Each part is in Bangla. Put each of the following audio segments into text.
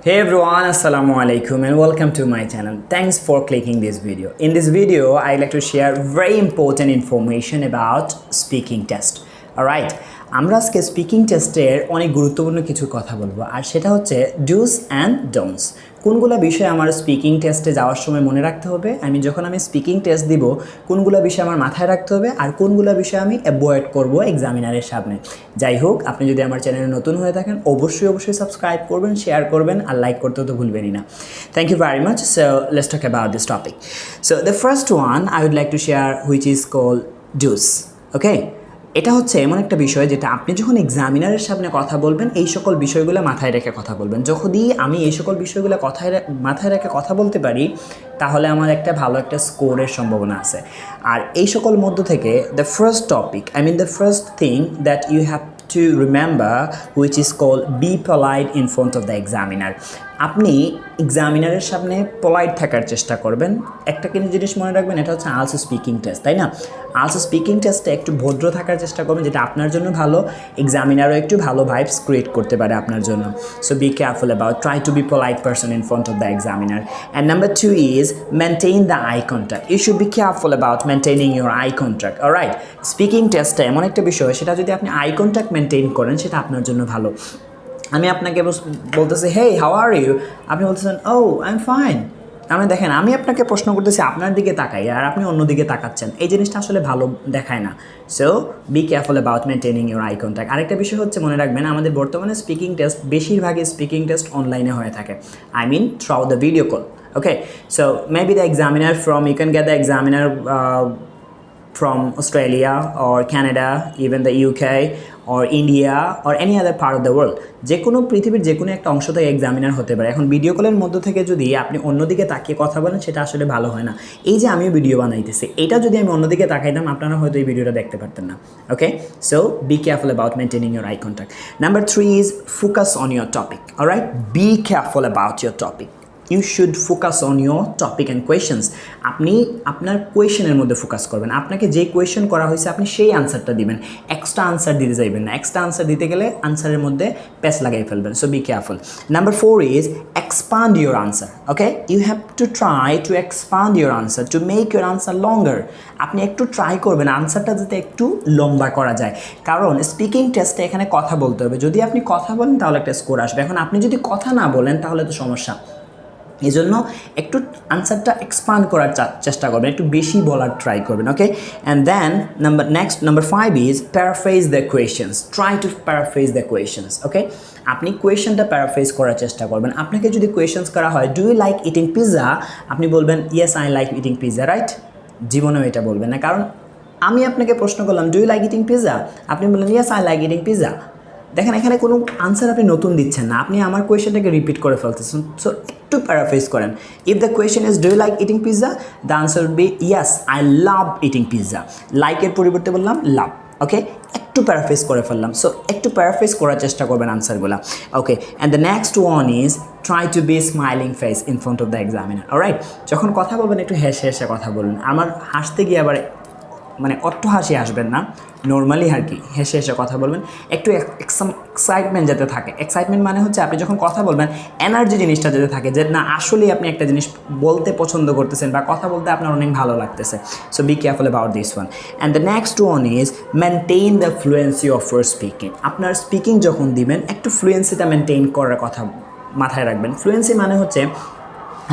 Hey everyone, assalamu alaikum and welcome to my channel. Thanks for clicking this video. In this video, I'd like to share very important information about speaking test. Alright, আমরা আজকে স্পিকিং টেস্টের অনেক গুরুত্বপূর্ণ কিছু কথা বলবো আর সেটা হচ্ছে ডুস অ্যান্ড ডোন্টস। কোনগুলো বিষয় আমার স্পিকিং টেস্টে যাওয়ার সময় মনে রাখতে হবে, যখন আমি স্পিকিং টেস্ট দিব কোনগুলো বিষয় আমার মাথায় রাখতে হবে আর কোনগুলো বিষয় আমি অ্যাভয়েড করব এক্সামিনারের সামনে। যাই হোক, আপনি যদি আমার চ্যানেলে নতুন হয়ে থাকেন অবশ্যই সাবস্ক্রাইব করবেন, শেয়ার করবেন আর লাইক করতে তো ভুলবেনই না। Thank you very much. So let's talk about this topic. So the first one I would like to share which is called do's. Okay, এটা হচ্ছে এমন একটা বিষয় যেটা আপনি যখন এক্সামিনারের সামনে কথা বলবেন এই সকল বিষয়গুলো মাথায় রেখে কথা বলবেন। যদি আমি এই সকল বিষয়গুলো মাথায় রেখে কথা বলতে পারি তাহলে আমার একটা ভালো একটা স্কোরের সম্ভাবনা আছে। আর এই সকল মধ্য থেকে the first topic, the first thing that you have to remember, which is called be polite in front of the examiner. আপনি এক্সামিনারের সামনে পলাইট থাকার চেষ্টা করবেন। একটা জিনিস মনে রাখবেন, এটা হচ্ছে আলসো স্পিকিং টেস্ট, তাই না? আলসো স্পিকিং টেস্টে একটু ভদ্র থাকার চেষ্টা করবেন, যেটা আপনার জন্য ভালো, এক্সামিনারও একটু ভালো ভাইবস ক্রিয়েট করতে পারে আপনার জন্য। So be careful about, try to be polite person in front of the examiner. And number 2 is maintain the eye contact. You should be careful about maintaining your eye contact. Alright, speaking টেস্টটা এমন একটা বিষয়, সেটা যদি আপনি আই কন্ট্যাক্ট মেনটেইন করেন সেটা আপনার জন্য ভালো। আমি আপনাকে বলতেছি হেই হাউ আর ইউ, আপনি বলতেছেন ও আই এম ফাইন। দেখেন, আমি আপনাকে প্রশ্ন করতেছি, আপনার দিকে তাকাই আর আপনি অন্যদিকে তাকাচ্ছেন, এই জিনিসটা আসলে ভালো দেখায় না। So be careful about maintaining your eye contact. আরেকটা বিষয় হচ্ছে মনে রাখবেন, আমাদের বর্তমানে স্পিকিং টেস্ট বেশিরভাগই স্পিকিং টেস্ট অনলাইনে হয়ে থাকে, through the video call. Okay, so maybe the examiner you can get the examiner from Australia or Canada, even the UK or India or any other part of the world. যে কোনো পৃথিবীর যে কোনো একটা অংশ থেকে এক্সামিনার হতে পারে। এখন ভিডিও কলের মধ্য থেকে যদি আপনি অন্যদিকে তাকিয়ে কথা বলেন সেটা আসলে ভালো হয় না। এই যে আমিও ভিডিও বানাইতেছি, এটা যদি আমি অন্যদিকে তাকাইতাম আপনারা হয়তো এই ভিডিওটা দেখতে পারতেন না। Okay, so be careful about maintaining your eye contact. Number 3 is focus on your topic. Alright, be careful about your topic. You should focus on your topic and questions. আপনি আপনার কোয়েশনের মধ্যে ফোকাস করবেন। আপনাকে যে কোয়েশন করা হয়েছে আপনি সেই আনসারটা দিবেন, এক্সট্রা আনসার দিতে যাইবেন না। এক্সট্রা আনসার দিতে গেলে আনসারের মধ্যে প্যাচ লাগাই ফেলবেন। So be careful. Number 4 is expand your answer. Okay, you have to try to expand your answer to make your answer longer. আপনি একটু ট্রাই করবেন আনসারটা যাতে একটু লম্বা করা যায়, কারণ স্পিকিং টেস্টে এখানে কথা বলতে হবে। যদি আপনি কথা বলেন তাহলে একটা স্কোর আসবে। এখন আপনি যদি কথা না বলেন তাহলে তো সমস্যা। এই জন্য একটু আনসারটা এক্সপান্ড করার চেষ্টা করবেন, একটু বেশি বলার ট্রাই করবেন। Okay, and then number 5 is paraphrase the questions. Try to paraphrase the questions. Okay, আপনি কোয়েশনটা প্যারাফ্রেজ করার চেষ্টা করবেন। আপনাকে যদি কোয়েশনস করা হয় do you like eating pizza, আপনি বলবেন yes I like eating pizza. Right, জীবনেও এটা বলবেন না, কারণ আমি আপনাকে প্রশ্ন করলাম do you like eating pizza, আপনি বললেন yes I like eating pizza. দেখেন, এখানে কোনো আনসার আপনি নতুন দিচ্ছেন না, আপনি আমার কোয়েশনটাকে রিপিট করে ফেলতেছেন। সো একটু প্যারাফ্রেজ করেন। If the question is do you like eating pizza, the answer would be yes I love eating pizza. লাইকের পরিবর্তে বললাম লাভ। ওকে, একটু প্যারাফ্রেজ করে ফেললাম। সো একটু প্যারাফ্রেজ করার চেষ্টা করবেন আনসারগুলো। Okay, and the next one is try to be smiling face in front of the examiner. Alright, যখন কথা বলবেন একটু হেসে কথা বলুন। আমার হাসতে গিয়ে আবার অট্ট হাসি আসবেন না, নর্মালি আর কি হেসে কথা বলবেন। একটু এক্সাইটমেন্ট যাতে থাকে। এক্সাইটমেন্ট হচ্ছে আপনি যখন কথা বলবেন এনার্জি জিনিসটা যাতে থাকে, যে না আসলেই আপনি একটা জিনিস বলতে পছন্দ করতেছেন বা কথা বলতে আপনার অনেক ভালো লাগতেছে। So be careful about this one. And the next one is maintain the fluency of your speaking. আপনার স্পিকিং যখন দিবেন একটু ফ্লুয়েন্সিটা মেনটেইন করার কথা মাথায় রাখবেন। ফ্লুয়েন্সি হচ্ছে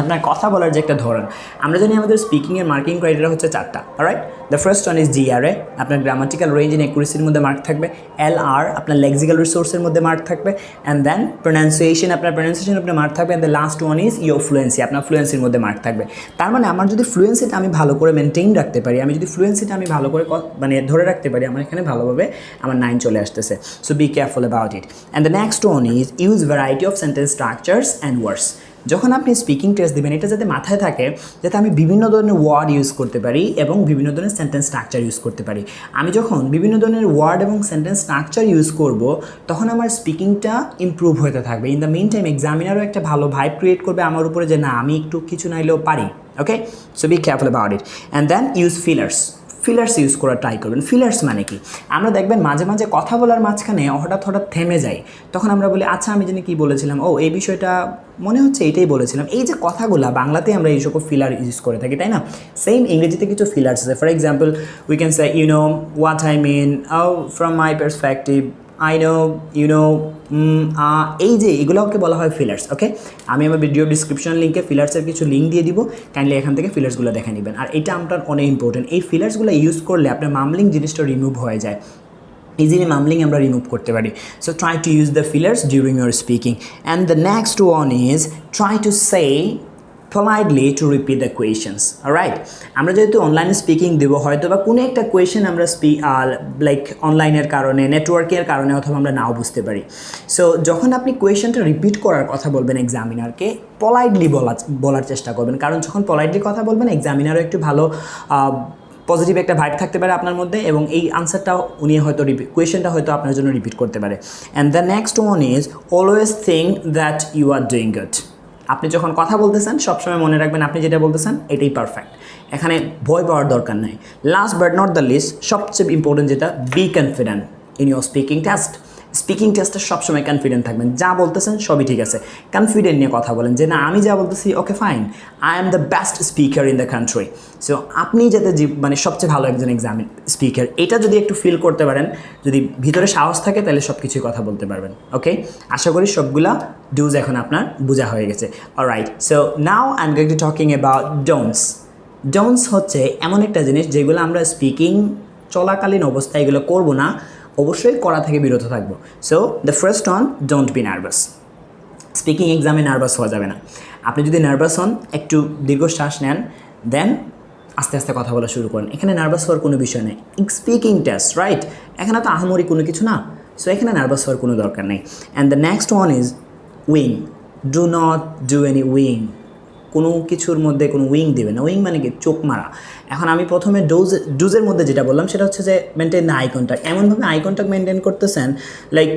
আপনার কথা বলার যে একটা ধরন। আমরা জানি আমাদের স্পিকিংয়ের মার্কিং ক্রাইটেরিয়া হচ্ছে 4টা। Alright, the first one is GRA, আপনার গ্রামাটিক্যাল রেঞ্জ ইন অ্যাকুরেসির মধ্যে মার্ক থাকবে। LR, আপনার লেক্সিক্যাল রিসোর্সের মধ্যে মার্ক থাকবে। অ্যান্ড দেন প্রোনাউন্সিয়েশন, আপনার প্রোনাউন্সিয়েশনের উপরে মার্ক থাকবে। And the last one is your fluency, আপনার ফ্লুয়েন্সির মধ্যে মার্ক থাকবে। তার আমার যদি ফ্লুয়েন্সিটা আমি ভালো করে মেনটেইন রাখতে পারি, আমি যদি ফ্লুয়েন্সিটা আমি ভালো করে ধরে রাখতে পারি, আমার এখানে ভালোভাবে আমার 9 চলে আসতেছে। So be careful about it. And the next one is use variety of sentence structures and words. যখন আপনি স্পিকিং টেস্ট দেবেন এটা যাতে মাথায় থাকে, যাতে আমি বিভিন্ন ধরনের ওয়ার্ড ইউজ করতে পারি এবং বিভিন্ন ধরনের সেন্টেন্স স্ট্রাকচার ইউজ করতে পারি। আমি যখন বিভিন্ন ধরনের ওয়ার্ড এবং সেন্টেন্স স্ট্রাকচার ইউজ করব তখন আমার স্পিকিংটা ইমপ্রুভ হতে থাকবে। ইন দ্য মিন টাইম এক্সামিনারও একটা ভালো ভাইব ক্রিয়েট করবে আমার উপরে, যে না আমি একটু কিছু নাইলেও পারি। Okay, so be careful about it. And then use fillers. Fillers use করা ট্রাই করবেন। ফিলার্স মানে কি, আমরা দেখবেন মাঝে মাঝে কথা বলার মাঝখানে হঠাৎ হঠাৎ থেমে যাই, তখন আমরা বলি আচ্ছা আমি জানি কী বলেছিলাম, ও এই বিষয়টা মনে হচ্ছে এটাই বলেছিলাম। এই যে কথাগুলো বাংলাতে আমরা এই সকল ফিলার ইউজ করে থাকি, তাই না? সেম ইংরেজিতে কিছু ফিলার্স আছে। For example we can say you know, what I mean, from my perspective, I know, you know, এই যে এগুলোকে বলা হয় ফিলার্স। ওকে, আমি আমার ভিডিও ডিসক্রিপশন লিঙ্কে ফিলার্সের কিছু লিঙ্ক দিয়ে দিব, কাইন্ডলি এখান থেকে ফিলার্সগুলো দেখে নেবেন। আর এটা আপনার অনেক ইম্পর্টেন্ট, এই ফিলার্সগুলো ইউজ করলে আপনার মামলিং জিনিসটা রিমুভ হয়ে যায়, easily mumbling আমরা রিমুভ করতে পারি। So try to use the fillers during your speaking. And the next one is try to say politely to repeat the questions. Alright, আমরা যেহেতু অনলাইনে স্পিকিং দেবো, হয়তো বা কোনো একটা কোয়েশ্চেন আমরা লাইক অনলাইনের কারণে, নেটওয়ার্কের কারণে অথবা আমরা নাও বুঝতে পারি। সো যখন আপনি কোয়েশ্চেনটা রিপিট করার কথা বলবেন এক্সামিনারকে, পলাইটলি বলার চেষ্টা করবেন, কারণ যখন পলাইটলি কথা বলবেন এক্সামিনারও একটু ভালো পজিটিভ একটা ভাইব থাকতে পারে আপনার মধ্যে, এবং এই আনসারটাও উনি হয়তো কোয়েশ্চেনটা হয়তো আপনার জন্য রিপিট করতে পারে। And the next one is always think that you are doing good. আপনি যখন কথা বলতেছেন সবসময় মনে রাখবেন আপনি যেটা বলতেছেন এটাই পারফেক্ট, এখানে ভয় পাওয়ার দরকার নাই। Last but not the least, সবচেয়ে ইম্পর্টেন্ট যেটা, be confident in your speaking test. Speaking টেস্টে সবসময় কনফিডেন্ট থাকবেন, যা বলতেছেন সবই ঠিক আছে, কনফিডেন্ট নিয়ে কথা বলেন যে না আমি যা বলতেছি okay fine, I am the best speaker in the country. So আপনি যাতে মানে সবচেয়ে ভালো একজন স্পিকার, এটা যদি একটু ফিল করতে পারেন, যদি ভিতরে সাহস থাকে, তাহলে সব কিছুই কথা বলতে পারবেন। ওকে, আশা করি সবগুলা ডুজ এখন আপনার বোঝা হয়ে গেছে। Alright, so now I am going to talking about don'ts. Don'ts হচ্ছে এমন একটা জিনিস যেগুলো আমরা স্পিকিং চলাকালীন অবস্থায় এগুলো করবো না, অবশ্যই করা থেকে বিরত থাকবো। So the first one, don't be nervous. Speaking এক্সামে নার্ভাস হওয়া যাবে না। আপনি যদি নার্ভাস হন, একটু দীর্ঘশ্বাস নেন, দেন আস্তে আস্তে কথা বলা শুরু করেন। এখানে নার্ভাস হওয়ার কোনো বিষয় নেই, স্পিকিং টেস্ট, রাইট? এখানে তো আহামরি কোনো কিছু না, সো এখানে নার্ভাস হওয়ার কোনো দরকার নেই। And the next one is wing. Do not do any wing. কোনো কিছুর মধ্যে কোনো উইং দেবে না। উইং মানে কি? চোখ মারা। এখন আমি প্রথমে ডুজের মধ্যে যেটা বললাম সেটা হচ্ছে যে মেনটেন আই কন্ট্যাক্ট। এমনভাবে আই কন্ট্যাক্ট মেনটেন করতেছেন, লাইক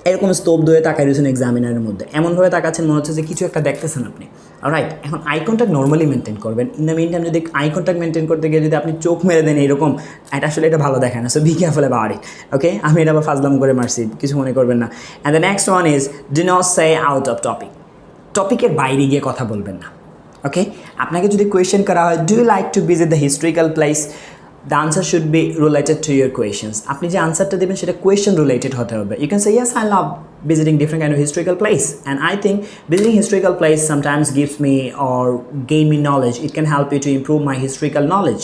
এরকম স্তব্ধ হয়ে তাকাই রয়েছেন এক্সামিনারের মধ্যে, এমনভাবে তাকাচ্ছেন মনে হচ্ছে যে কিছু একটা দেখতেছেন আপনি। রাইট, এখন আই কন্ট্যাক্ট নর্মালি মেনটেন করবেন। ইন দ্য মিন টাইম যদি আই কন্ট্যাক্ট মেনটেন করতে গিয়ে যদি আপনি চোখ মেরে দেন এরকম, এটা আসলে এটা ভালো দেখায় না। So be careful about it. Okay, আমি এটা আবার ফাজলাম করে মারছি, কিছু মনে করবেন না। And the next one is do not say out of topic. টপিকের বাইরে গিয়ে কথা বলবেন না। ওকে, আপনাকে যদি কোয়েশ্চেন করা হয় do you like to visit the historical place, the answer should be related to your questions. আপনি যে আনসারটা দেবেন সেটা কোয়েশ্চেন রিলেটেড হতে হবে। You can say yes I love visiting different kind of historical place, and I think visiting historical place sometimes gives me or gain me knowledge. It can help you to improve my historical knowledge.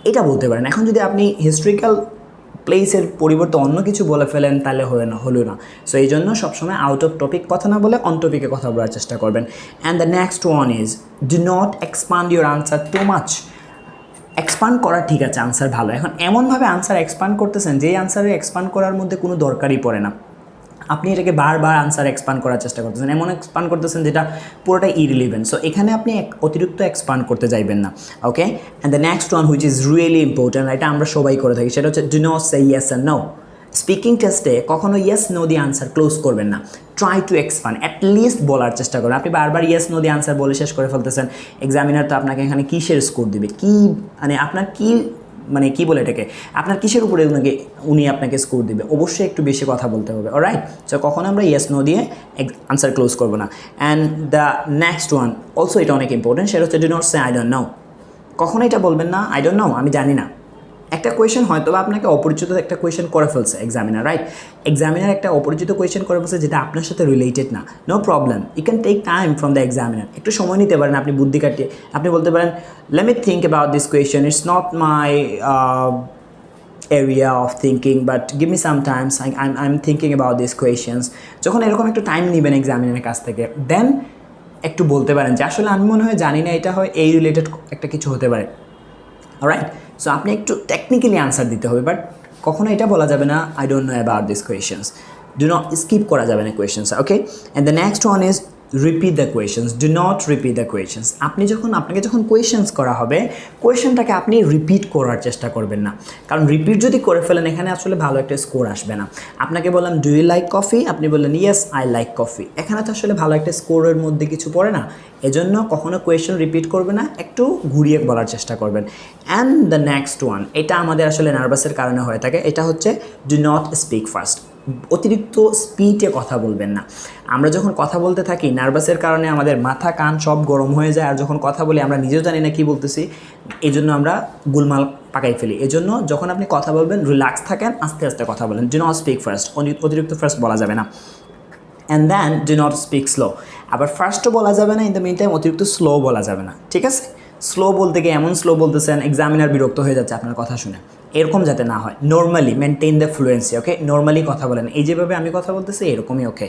এটা বলতে পারেন। এখন যদি আপনি হিস্ট্রিক্যাল প্লেসের পরিবর্তে অন্য কিছু বলে ফেলেন তাহলে হলো না। সো এই জন্য সবসময় আউট অফ টপিক কথা না বলে অন টপিকে কথা বলার চেষ্টা করবেন। And the next one is do not expand your answer too much. Expand করা ঠিক আছে, আনসার ভালো, এখন এমনভাবে আনসার এক্সপান্ড করতেছেন যে আনসারে এক্সপান্ড করার মধ্যে কোনো দরকারই পড়ে না। আপনি এটাকে বারবার আনসার এক্সপান্ড করার চেষ্টা করতেছেন, এমন এক্সপান্ড করতেছেন যেটা পুরোটাই ইরিলিভেন্ট। সো এখানে আপনি অতিরিক্ত এক্সপান্ড করতে যাইবেন না। Okay, and the next one which is really important, এটা আমরা সবাই করে থাকি, সেটা হচ্ছে do not say yes and no. Speaking টেস্টে কখনো ইয়েস নো দিয়ে আনসার ক্লোজ করবেন না, ট্রাই টু এক্সপান্ড, অ্যাটলিস্ট বলার চেষ্টা করবেন। আপনি বারবার ইয়েস নো দিয়ে আনসার বলে শেষ করে ফেলতেছেন, এক্সামিনার তো আপনাকে এখানে কিসের স্কোর দেবে, কি মানে আপনার কি মানে কী বলে এটাকে, আপনার কিসের উপরে উনি আপনাকে স্কোর দেবে? অবশ্যই একটু বেশি কথা বলতে হবে। অলরাইট, সো কখনো আমরা ইয়েস নো দিয়ে আনসার ক্লোজ করবো না। And the next one also, এটা অনেক ইম্পর্টেন্ট, সেটা হচ্ছে do not say I don't know. কখনো এটা বলবেন না আই ডোন্ট নো, আমি জানি না। একটা কোয়েশ্চেন হয়তো বা আপনাকে অপরিচিত একটা কোয়েশ্চেন করে ফেলছে এক্সামিনার, রাইট? এক্সামিনার একটা অপরিচিত কোয়েশ্চেন করে ফেলছে যেটা আপনার সাথে রিলেটেড না, no problem, you can take time from the examiner. একটু সময় নিতে পারেন, আপনি বুদ্ধি কাটিয়ে আপনি বলতে পারেন let me think about this question, it's not my area of thinking but give me some time, I'm thinking about these questions. যখন এরকম একটু টাইম নেবেন এক্সামিনারের কাছ থেকে, দেন একটু বলতে পারেন যে আসলে আমি মনে হয় জানি না, এটা হয় এই রিলেটেড একটা কিছু হতে পারে। অলরাইট, সো আপনি একটু টেকনিক্যালি আনসার দিতে হবে, বাট কখনো এটা বলা যাবে না I don't know about this questions. Do not skip করা যাবে না questions. Okay, and the next one is repeat the questions, do not repeat the questions. আপনাকে যখন কোয়েশনস করা হবে, কোয়েশনটাকে আপনি রিপিট করার চেষ্টা করবেন না, কারণ রিপিট যদি করে ফেলেন এখানে আসলে ভালো একটা স্কোর আসবে না। আপনাকে বললাম ডু ইউ লাইক কফি, আপনি বললেন ইয়েস আই লাইক কফি, এখানে তো আসলে ভালো একটা স্কোরের মধ্যে কিছু পড়ে না। এজন্য কখনো কোয়েশন রিপিট করবে না, একটু ঘুরিয়ে বলার চেষ্টা করবেন। অ্যান্ড দ্য নেক্সট ওয়ান, এটা আমাদের আসলে নার্ভাসের কারণে হয়ে থাকে, এটা হচ্ছে ডু নট স্পিক ফার্স্ট। অতিরিক্ত স্পিডে কথা বলবেন না। আমরা যখন কথা বলতে থাকি নার্ভাসের কারণে আমাদের মাথা কান সব গরম হয়ে যায়, আর যখন কথা বলি আমরা নিজেও জানি না কী বলতেছি, এই জন্য আমরা গুলমাল পাকাই ফেলি। এজন্য যখন আপনি কথা বলবেন রিল্যাক্স থাকেন, আস্তে আস্তে কথা বলেন। ডু নট স্পিক ফার্স্ট, অতিরিক্ত ফার্স্ট বলা যাবে না। And then do not speak slow, আবার ফার্স্টও বলা যাবে না, ইন দ্য মিন টাইম অতিরিক্ত স্লো বলা যাবে না, ঠিক আছে? স্লো বলতে গিয়ে এমন স্লো বলতেছেন এক্সামিনার বিরক্ত হয়ে যাচ্ছে আপনার কথা শুনে, এরকম যাতে না হয়। Normally maintain the fluency, okay? Normally কথা বলেন, এই যেভাবে আমি কথা বলতেছি এরকমই, okay?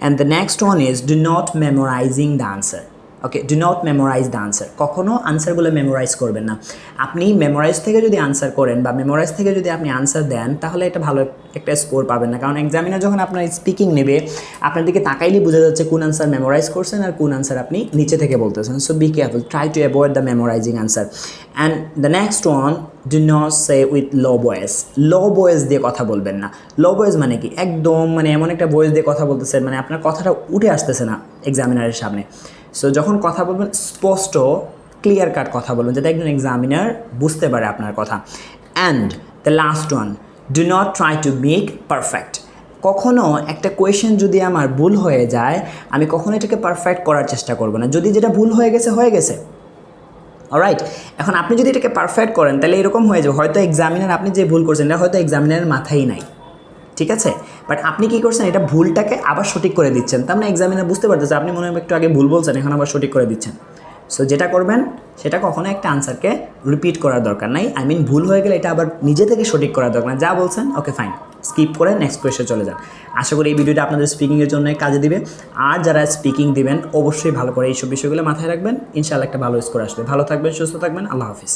And the next one is do not memorising the answer, okay? Do not memorise the answer, কখনও আনসারগুলো মেমোরাইজ করবেন না। আপনি মেমোরাইজ থেকে যদি আনসার করেন বা মেমোরাইজ থেকে যদি আপনি আনসার দেন, তাহলে এটা ভালো একটা স্কোর পাবেন না, কারণ এক্সামিনার যখন আপনার স্পিকিং নেবে আপনার দিকে তাকাইলেই বোঝা যাচ্ছে কোন আনসার মেমোরাইজ করছেন আর কোন আনসার আপনি নিচে থেকে বলতেছেন। So be careful, try to avoid the memorising answer. And the next one, do not say with low voice, low voice দিয়ে কথা বলবেন না। লো ভয়েস মানে কি, একদম মানে এমন একটা ভয়েস দিয়ে কথা বলতেছেন মানে আপনার কথাটা উঠে আসতেছে না এক্সামিনারের সামনে। সো যখন কথা বলবেন স্পষ্ট ক্লিয়ার কাট কথা বলবেন, যাতে একজন এক্সামিনার বুঝতে পারে আপনার কথা। And the last one, do not try to make perfect, কখনও একটা কোয়েশ্চেন যদি আমার ভুল হয়ে যায় আমি কখনো এটাকে পারফেক্ট করার চেষ্টা করব না। যদি যেটা ভুল হয়ে গেছে হয়ে গেছে, অলরাইট? এখন আপনি যদি এটাকে পারফেক্ট করেন তাহলে এরকম হয়ে যাবে, হয়তো এক্সামিনার আপনি যে ভুল করছেন এটা হয়তো এক্সামিনারের মাথায় নাই, ঠিক আছে? বাট আপনি কী করছেন, এটা ভুলটাকে আবার সঠিক করে দিচ্ছেন, তার মানে এক্সামিনার বুঝতে পারতেছে আপনি মনে হয় একটু আগে ভুল বলছেন, এখন আবার সঠিক করে দিচ্ছেন। সো যেটা করবেন সেটা কখনো একটা আনসারকে রিপিট করার দরকার নাই, আই মিন ভুল হয়ে গেলে এটা আবার নিজে থেকে সঠিক করার দরকার নাই। যা বলছেন ওকে ফাইন, স্কিপ করে নেক্সট কোয়েশ্চেন চলে যান। আশা করি এই ভিডিওটা আপনাদের স্পিকিংয়ের জন্য কাজে দিবে। আর যারা স্পিকিং দিবেন অবশ্যই ভালো করে এইসব বিষয়গুলো মাথায় রাখবেন, ইনশাআল্লাহ একটা ভালো স্কোর আসবে। ভালো থাকবেন, সুস্থ থাকবেন, আল্লাহ হাফিজ।